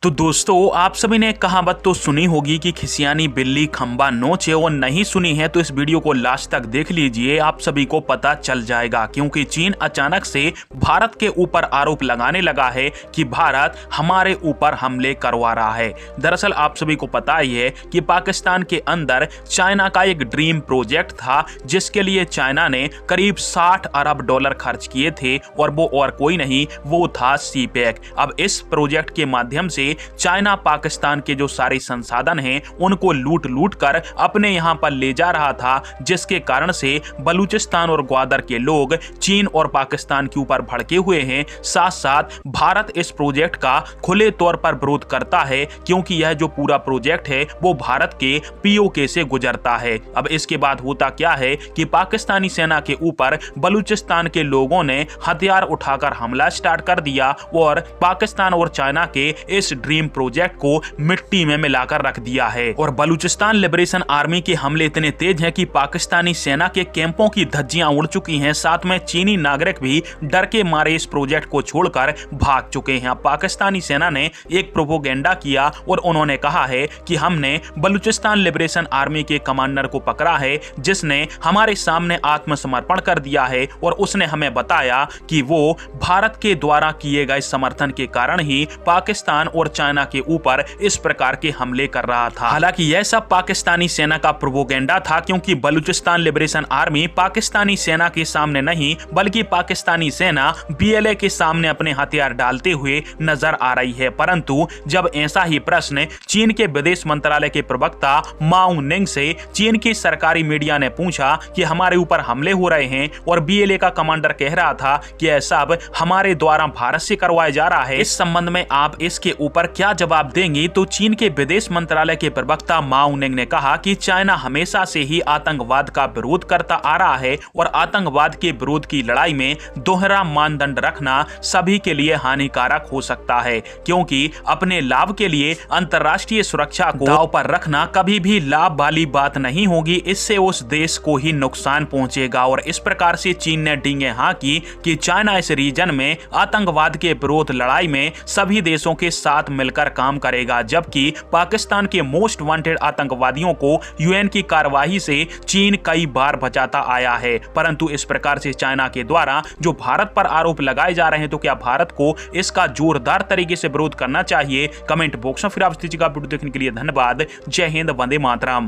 तो दोस्तों, आप सभी ने कहावत तो सुनी होगी कि खिसियानी बिल्ली खंबा नोचे, और नहीं सुनी है तो इस वीडियो को लास्ट तक देख लीजिए, आप सभी को पता चल जाएगा। क्योंकि चीन अचानक से भारत के ऊपर आरोप लगाने लगा है कि भारत हमारे ऊपर हमले करवा रहा है। दरअसल आप सभी को पता ही है कि पाकिस्तान के अंदर चाइना का एक ड्रीम प्रोजेक्ट था, जिसके लिए चाइना ने करीब 60 अरब डॉलर खर्च किए थे, और वो और कोई नहीं, वो था सीपेक। अब इस प्रोजेक्ट के माध्यम से चाइना पाकिस्तान के जो सारे संसाधन हैं उनको लूट लूट कर अपने यहां पर ले जा रहा था, जिसके कारण से बलूचिस्तान और ग्वादर के लोग चीन और पाकिस्तान के ऊपर भड़के हुए हैं। साथ साथ भारत इस प्रोजेक्ट का खुले तौर पर विरोध करता है, क्योंकि यह जो पूरा प्रोजेक्ट है वो भारत के पीओके से गुजरता है। अब इसके बाद होता क्या है कि पाकिस्तानी सेना के ऊपर बलूचिस्तान के लोगों ने हथियार उठाकर हमला स्टार्ट कर दिया और पाकिस्तान और चाइना के इस ड्रीम प्रोजेक्ट को मिट्टी में मिलाकर रख दिया है। और बलूचिस्तान लिबरेशन आर्मी के हमले इतने तेज हैं कि पाकिस्तानी सेना के कैंपों की धज्जियां उड़ चुकी हैं। साथ में चीनी नागरिक भी डर के मारे इस प्रोजेक्ट को छोड़कर भाग चुके हैं। पाकिस्तानी सेना ने एक प्रोपोगेंडा किया और उन्होंने कहा है कि हमने बलूचिस्तान लिबरेशन आर्मी के कमांडर को पकड़ा है, जिसने हमारे सामने आत्मसमर्पण कर दिया है, और उसने हमें बताया कि वो भारत के द्वारा किए गए समर्थन के कारण ही पाकिस्तान और चाइना के ऊपर इस प्रकार के हमले कर रहा था। हालांकि यह सब पाकिस्तानी सेना का प्रोपोगेंडा था, क्योंकि बलूचिस्तान लिबरेशन आर्मी पाकिस्तानी सेना के सामने नहीं बल्कि पाकिस्तानी सेना बीएलए के सामने अपने हथियार डालते हुए नजर आ रही है। परंतु जब ऐसा ही प्रश्न चीन के विदेश मंत्रालय के प्रवक्ता माओ निंग से चीन की सरकारी मीडिया ने पूछा कि हमारे ऊपर हमले हो रहे हैं, और बीएलए का कमांडर कह रहा था कि यह सब हमारे द्वारा भारत से करवाया जा रहा है, इस संबंध में आप इसके ऊपर क्या जवाब देंगी? तो चीन के विदेश मंत्रालय के प्रवक्ता माओ निंग ने कहा कि चाइना हमेशा से ही आतंकवाद का विरोध करता आ रहा है, और आतंकवाद के विरोध की लड़ाई में दोहरा मानदंड रखना सभी के लिए हानिकारक हो सकता है, क्योंकि अपने लाभ के लिए अंतर्राष्ट्रीय सुरक्षा को दांव पर रखना कभी भी लाभ वाली बात नहीं होगी, इससे उस देश को ही नुकसान पहुंचेगा। और इस प्रकार से चीन ने डींगे हाँकी कि चाइना इस रीजन में आतंकवाद के विरोध लड़ाई में सभी देशों के साथ मिलकर काम करेगा, जबकि पाकिस्तान के मोस्ट वांटेड आतंकवादियों को यूएन की कार्यवाही से चीन कई बार बचाता आया है। परंतु इस प्रकार से चाइना के द्वारा जो भारत पर आरोप लगाए जा रहे हैं, तो क्या भारत को इसका जोरदार तरीके से विरोध करना चाहिए? कमेंट बॉक्स में फिर आप वीडियो देखने के लिए धन्यवाद। जय हिंद, वंदे मातरम।